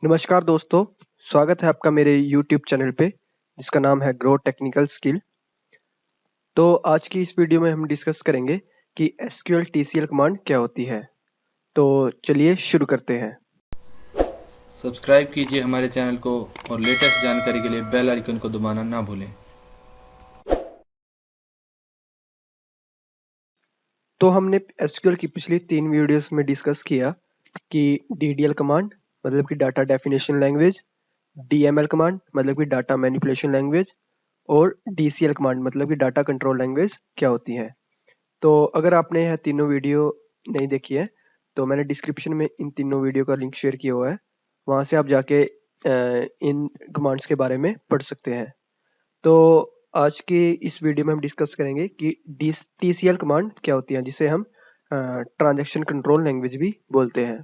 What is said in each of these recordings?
नमस्कार दोस्तों, स्वागत है आपका मेरे यूट्यूब चैनल पे जिसका नाम है ग्रो टेक्निकल स्किल। तो आज की इस वीडियो में हम डिस्कस करेंगे कि एसक्यूएल टीसीएल कमांड क्या होती है। तो चलिए शुरू करते हैं। सब्सक्राइब कीजिए हमारे चैनल को और लेटेस्ट जानकारी के लिए बेल आइकन को दबाना ना भूलें। तो हमने एसक्यूएल की पिछली 3 वीडियोस में डिस्कस किया कि डीडीएल कमांड मतलब कि data definition language, DML command मतलब कि डाटा मैनिपुलेशन लैंग्वेज और डीसीएल कमांड मतलब कि डाटा कंट्रोल लैंग्वेज क्या होती हैं। तो अगर आपने यह तीनों वीडियो नहीं देखी है तो मैंने डिस्क्रिप्शन में इन तीनों वीडियो का लिंक शेयर किया हुआ है, वहाँ से आप जाके इन कमांड्स के बारे में पढ़ सकते हैं। तो आज की इस वीडियो में हम डिस्कस करेंगे कि टीसीएल कमांड क्या होती है, जिसे हम ट्रांजैक्शन कंट्रोल लैंग्वेज भी बोलते हैं।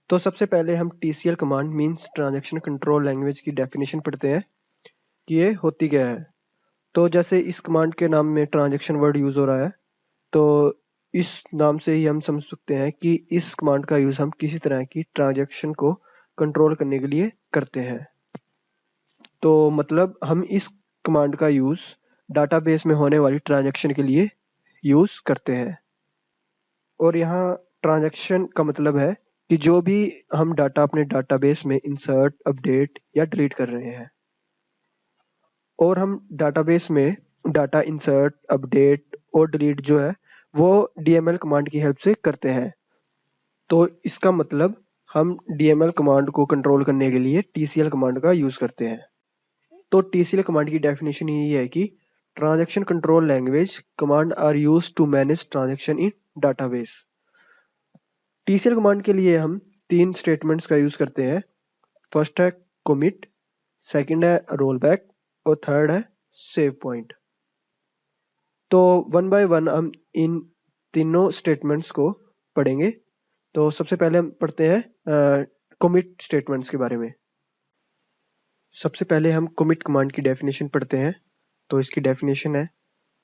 तो सबसे पहले हम TCL command means transaction control language की डेफिनेशन पढ़ते हैं कि ये होती क्या है। तो जैसे इस कमांड के नाम में ट्रांजैक्शन वर्ड यूज हो रहा है, तो इस नाम से ही हम समझ सकते हैं कि इस कमांड का यूज हम किसी तरह की ट्रांजैक्शन को कंट्रोल करने के लिए करते हैं। तो मतलब हम इस कमांड का यूज डाटाबेस में होने वाली ट्रांजैक्शन के लिए यूज करते हैं। और यहाँ ट्रांजैक्शन का मतलब है कि जो भी हम डाटा अपने डाटाबेस में इंसर्ट, अपडेट या डिलीट कर रहे हैं। और हम डाटाबेस में डाटा इंसर्ट, अपडेट और डिलीट जो है वो डीएमएल कमांड की हेल्प से करते हैं। तो इसका मतलब हम डीएमएल कमांड को कंट्रोल करने के लिए टीसीएल कमांड का यूज करते हैं। तो टीसीएल कमांड की डेफिनेशन यही है कि transaction control language command are used to manage transaction in database. TCL command के लिए हम 3 स्टेटमेंट्स का यूज करते हैं। फर्स्ट है commit, सेकंड है रोलबैक और थर्ड है सेव पॉइंट। तो वन बाय वन हम इन तीनों स्टेटमेंट्स को पढ़ेंगे। तो सबसे पहले हम पढ़ते हैं commit स्टेटमेंट्स के बारे में। सबसे पहले हम commit कमांड की डेफिनेशन पढ़ते हैं। तो इसकी डेफिनेशन है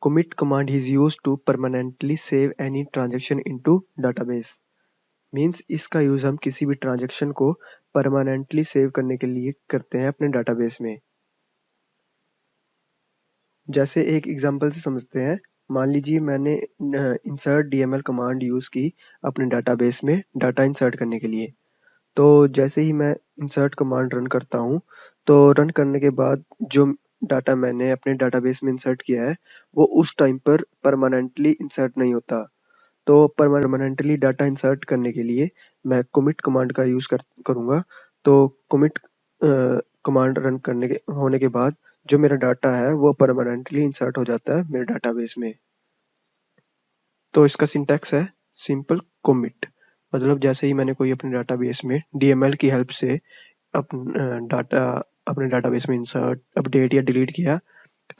commit command is used to permanently save any transaction into database। Means इसका यूज हम किसी भी ट्रांजेक्शन को परमानेंटली सेव करने के लिए करते हैं अपने डाटाबेस में। जैसे एक एग्जांपल से समझते हैं। मान लीजिए मैंने इंसर्ट डीएमएल कमांड यूज की अपने डाटाबेस में डाटा इंसर्ट करने के लिए। तो जैसे ही मैं इंसर्ट कमांड रन करता हूँ, तो रन करने के बाद जो डाटा मैंने अपने डाटाबेस में इंसर्ट किया है वो उस टाइम पर परमानेंटली इंसर्ट नहीं होता। तो परमानेंटली डाटा इंसर्ट करने के लिए मैं commit कमांड का यूज करूंगा। तो commit कमांड रन करने के होने के बाद जो मेरा डाटा है वो परमानेंटली इंसर्ट हो जाता है मेरे डाटाबेस में। तो इसका सिंटैक्स है सिंपल commit। मतलब जैसे ही मैंने कोई अपने डाटाबेस में डीएमएल की हेल्प से डाटा अपने डाटाबेस में इंसर्ट, अपडेट या डिलीट किया,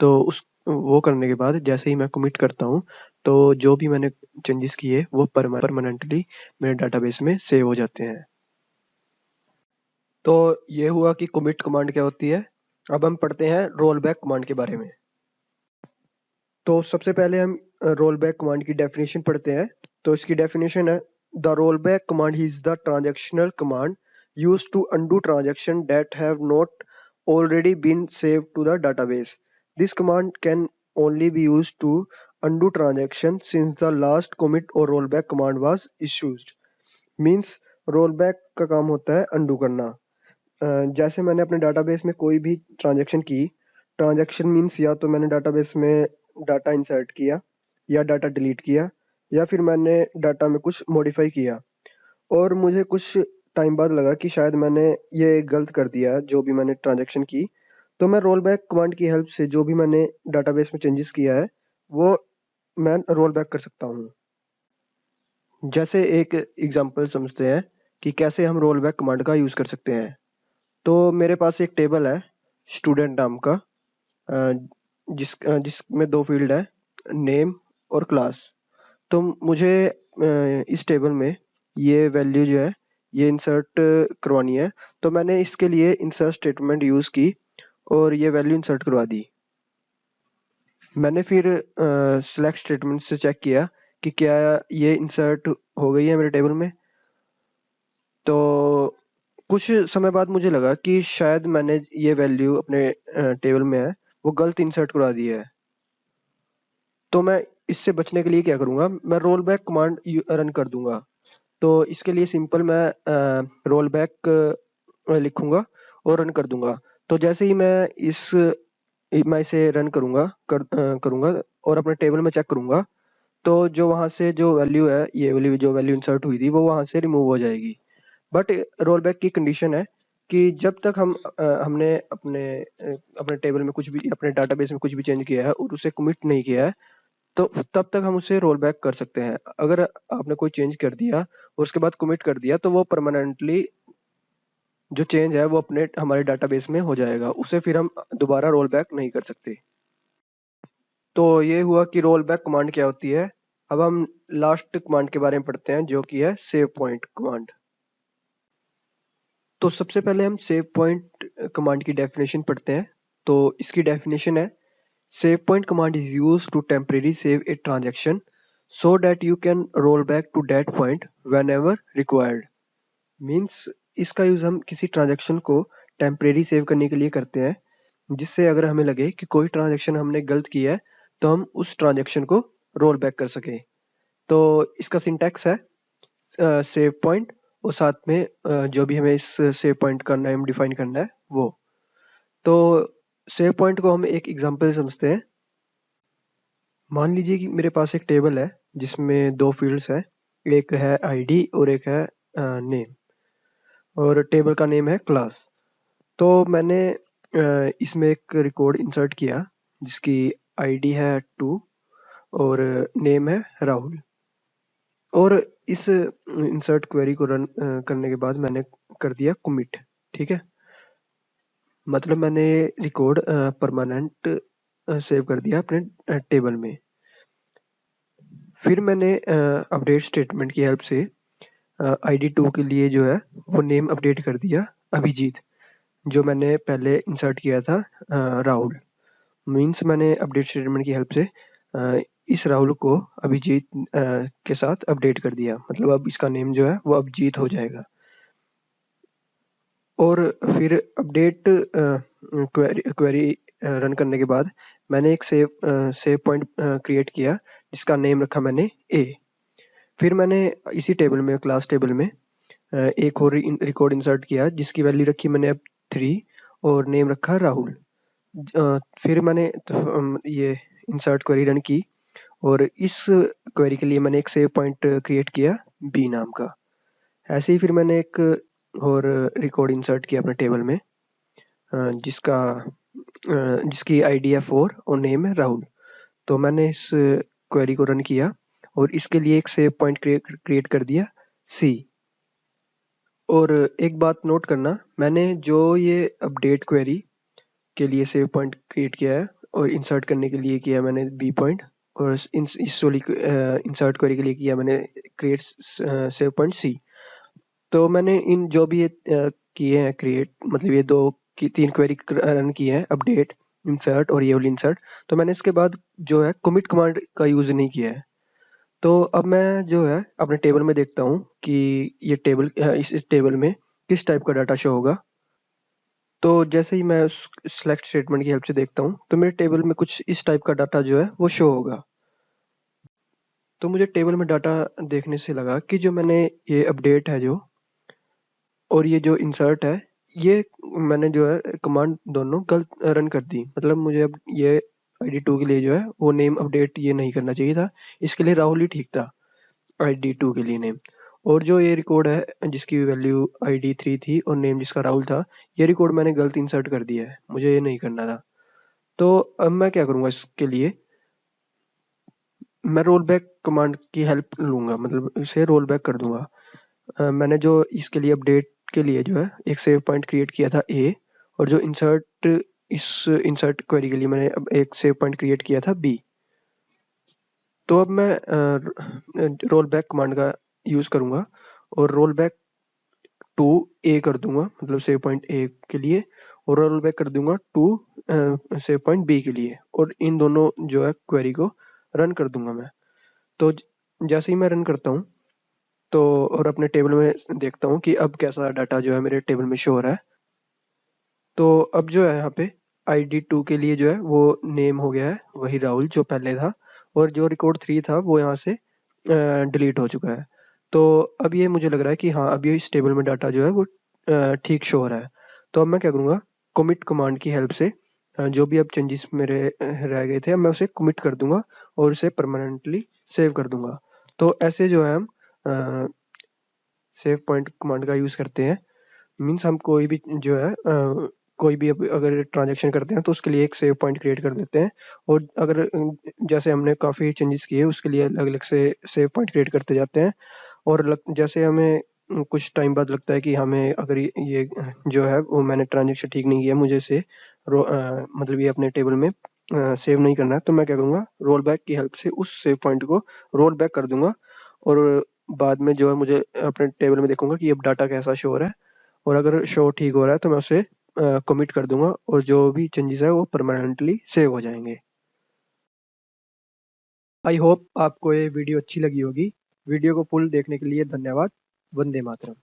तो उस वो करने के बाद जैसे ही मैं कमिट करता हूँ, तो जो भी मैंने चेंजेस किए वो परमानेंटली मेरे डाटाबेस में सेव हो जाते हैं। तो ये हुआ कि कमिट कमांड क्या होती है। अब हम पढ़ते हैं रोल बैक कमांड के बारे में। तो सबसे पहले हम रोल बैक कमांड की डेफिनेशन पढ़ते हैं। तो इसकी डेफिनेशन है the roll back command is the transactional command used to undo transaction that have not already been saved to the database. This command can only be used to undo transaction since the last commit or rollback command was issued. Means rollback का काम होता है undo करना। जैसे मैंने अपने database में कोई भी ट्रांजैक्शन की, ट्रांजैक्शन मीन्स या तो मैंने डाटाबेस में डाटा इंसर्ट किया या डाटा डिलीट किया या फिर मैंने डाटा में कुछ मॉडिफाई किया और मुझे कुछ टाइम बाद लगा कि शायद मैंने ये गलत कर दिया जो भी मैंने ट्रांजैक्शन की। तो मैं रोल बैक कमांड की हेल्प से जो भी मैंने डाटाबेस में चेंजेस किया है वो मैं रोल बैक कर सकता हूँ। जैसे एक एग्जांपल समझते हैं कि कैसे हम रोल बैक कमांड का यूज़ कर सकते हैं। तो मेरे पास एक टेबल है स्टूडेंट नाम का, जिसमें 2 फील्ड है, नेम और क्लास। तो मुझे इस टेबल में ये वैल्यू जो है ये इंसर्ट करवानी है। तो मैंने इसके लिए इंसर्ट स्टेटमेंट यूज़ की और ये वैल्यू इंसर्ट करवा दी। मैंने फिर सिलेक्ट स्टेटमेंट से चेक किया कि क्या ये इंसर्ट हो गई है मेरे टेबल में। तो कुछ समय बाद मुझे लगा कि शायद मैंने ये वैल्यू अपने टेबल में है वो गलत इंसर्ट करवा दी है। तो मैं इससे बचने के लिए क्या करूँगा, मैं रोल बैक कमांड रन कर दूंगा। तो इसके लिए सिंपल मैं रोल बैक लिखूंगा और रन कर दूंगा। तो जैसे ही मैं इसे रन करूंगा और अपने टेबल में चेक करूंगा, तो जो वहां से जो वैल्यू है, ये वाली जो वैल्यू इंसर्ट हुई थी वो वहां से रिमूव हो जाएगी। बट रोल बैक की कंडीशन है कि जब तक हमने अपने टेबल में कुछ भी, अपने डाटाबेस में कुछ भी चेंज किया है और उसे कमिट नहीं किया है, तो तब तक हम उसे रोल बैक कर सकते हैं। अगर आपने कोई चेंज कर दिया और उसके बाद कमिट कर दिया, तो वो परमानेंटली जो चेंज है वो अपने हमारे डाटाबेस में हो जाएगा, उसे फिर हम दोबारा रोल बैक नहीं कर सकते। तो ये हुआ कि रोल बैक कमांड क्या होती है। अब हम लास्ट कमांड के बारे में पढ़ते हैं, जो कि है सेव पॉइंट कमांड। तो सबसे पहले हम सेव पॉइंट कमांड की डेफिनेशन पढ़ते हैं। तो इसकी डेफिनेशन है, save point command is use to temporary save a transaction so that you can roll back to that point whenever required। Means इसका यूज हम किसी ट्रांजेक्शन को टेम्परेरी सेव करने के लिए करते हैं, जिससे अगर हमें लगे कि कोई ट्रांजेक्शन हमने गलत किया है तो हम उस ट्रांजेक्शन को रोल बैक कर सके। तो इसका सिंटैक्स है सेव पॉइंट और साथ में जो भी हमें इस सेव पॉइंट का नेम डिफाइन करना है वो। तो सेव पॉइंट को हम एक एग्जांपल से समझते हैं। मान लीजिए कि मेरे पास एक टेबल है जिसमें दो फील्ड्स हैं, एक है आईडी और एक है नेम, और टेबल का नेम है क्लास। तो मैंने इसमें एक रिकॉर्ड इंसर्ट किया जिसकी आईडी है 2 और नेम है राहुल। और इस इंसर्ट क्वेरी को रन करने के बाद मैंने कर दिया कमिट। ठीक है, मतलब मैंने रिकॉर्ड परमानेंट सेव कर दिया अपने टेबल में। फिर मैंने अपडेट स्टेटमेंट की हेल्प से आईडी 2 के लिए जो है वो नेम अपडेट कर दिया अभिजीत, जो मैंने पहले इंसर्ट किया था राहुल। मीन्स मैंने अपडेट स्टेटमेंट की हेल्प से इस राहुल को अभिजीत के साथ अपडेट कर दिया, मतलब अब इसका नेम जो है वो अभिजीत हो जाएगा। और फिर अपडेट क्वेरी रन करने के बाद मैंने एक सेव पॉइंट क्रिएट किया जिसका नेम रखा मैंने ए। फिर मैंने इसी टेबल में, क्लास टेबल में एक और रिकॉर्ड इंसर्ट किया जिसकी वैल्यू रखी मैंने अब 3 और नेम रखा राहुल। फिर मैंने ये इंसर्ट क्वेरी रन की और इस क्वेरी के लिए मैंने एक सेव पॉइंट क्रिएट किया बी नाम का। ऐसे ही फिर मैंने एक और रिकॉर्ड इंसर्ट किया अपने टेबल में जिसकी आईडी है 4 और नेम है राहुल। तो मैंने इस क्वेरी को रन किया और इसके लिए एक सेव पॉइंट क्रिएट कर दिया सी। और एक बात नोट करना, मैंने जो ये अपडेट क्वेरी के लिए सेव पॉइंट क्रिएट किया है और इंसर्ट करने के लिए किया मैंने बी पॉइंट, और इस वाली इंसर्ट क्वेरी के लिए किया मैंने क्रिएट सेव पॉइंट सी। तो मैंने इन जो भी ये किए हैं क्रिएट, मतलब ये 3 क्वेरी रन किए हैं, अपडेट, इंसर्ट और ये वाली इंसर्ट, तो मैंने इसके बाद जो है कमिट कमांड का यूज नहीं किया है। तो अब मैं जो है अपने टेबल में देखता हूँ कि ये टेबल इस टेबल में किस टाइप का डाटा शो होगा। तो जैसे ही मैं उस सिलेक्ट स्टेटमेंट की हेल्प से देखता हूँ तो मेरे टेबल में कुछ इस टाइप का डाटा जो है वो शो होगा। तो मुझे टेबल में डाटा देखने से लगा कि जो मैंने ये अपडेट है जो, और ये जो इंसर्ट है, ये मैंने जो है कमांड दोनों गलत रन कर दी। मतलब मुझे अब ये आईडी 2 के लिए जो है वो नेम अपडेट ये नहीं करना चाहिए था, इसके लिए राहुल ही ठीक था आईडी 2 के लिए नेम। और जो ये रिकॉर्ड है जिसकी वैल्यू आईडी 3 थी और नेम जिसका राहुल था, ये रिकॉर्ड मैंने गलत इंसर्ट कर दिया है, मुझे ये नहीं करना था। तो अब मैं क्या करूँगा, इसके लिए मैं रोल बैक कमांड की हेल्प लूँगा, मतलब इसे रोल बैक कर दूँगा। मैंने जो इसके लिए अपडेट के लिए जो है एक सेव पॉइंट क्रिएट किया था ए, और जो इस इंसर्ट क्वेरी के लिए मैंने अब एक सेव पॉइंट क्रिएट किया था बी। तो अब मैं रोल बैक कमांड का यूज करूंगा और रोल बैक टू ए कर दूंगा, मतलब सेव पॉइंट ए के लिए, और रोल बैक कर दूंगा टू सेव पॉइंट बी के लिए, और इन दोनों जो है क्वेरी को रन कर दूंगा मैं। तो जैसे ही मैं रन करता हूँ तो और अपने टेबल में देखता हूँ कि अब कैसा डाटा जो है मेरे टेबल में शो हो रहा है। तो अब जो है यहाँ पे ID2 के लिए जो है वो नेम हो गया है वही राहुल जो पहले था, और जो रिकॉर्ड 3 था वो यहाँ से डिलीट हो चुका है। तो अब ये मुझे लग रहा है कि हाँ, अब ये इस टेबल में डाटा जो है वो ठीक शो हो रहा है। तो अब मैं क्या करूँगा, commit कमांड की हेल्प से जो भी अब चेंजेस मेरे रह गए थे, अब मैं उसे commit कर दूंगा और उसे परमानेंटली सेव कर दूंगा। तो ऐसे जो है हम सेव पॉइंट कमांड का यूज़ करते हैं। मीन्स हम कोई भी जो है कोई भी अगर ट्रांजेक्शन करते हैं तो उसके लिए एक सेव पॉइंट क्रिएट कर देते हैं, और अगर जैसे हमने काफ़ी चेंजेस किए उसके लिए अलग अलग से सेव पॉइंट क्रिएट करते जाते हैं। और जैसे हमें कुछ टाइम बाद लगता है कि हमें अगर ये जो है वो मैंने ट्रांजेक्शन ठीक नहीं किया, मुझे इसे मतलब ये अपने टेबल में सेव नहीं करना है, तो मैं क्या करूँगा, रोल बैक की हेल्प से उस सेव पॉइंट को रोल बैक कर दूंगा। और बाद में जो है मुझे अपने टेबल में देखूंगा कि अब डाटा कैसा शो हो रहा है, और अगर शो ठीक हो रहा है तो मैं उसे कमिट कर दूंगा और जो भी चेंजेस है वो परमानेंटली सेव हो जाएंगे। आई होप आपको ये वीडियो अच्छी लगी होगी। वीडियो को फुल देखने के लिए धन्यवाद। वंदे मातरम।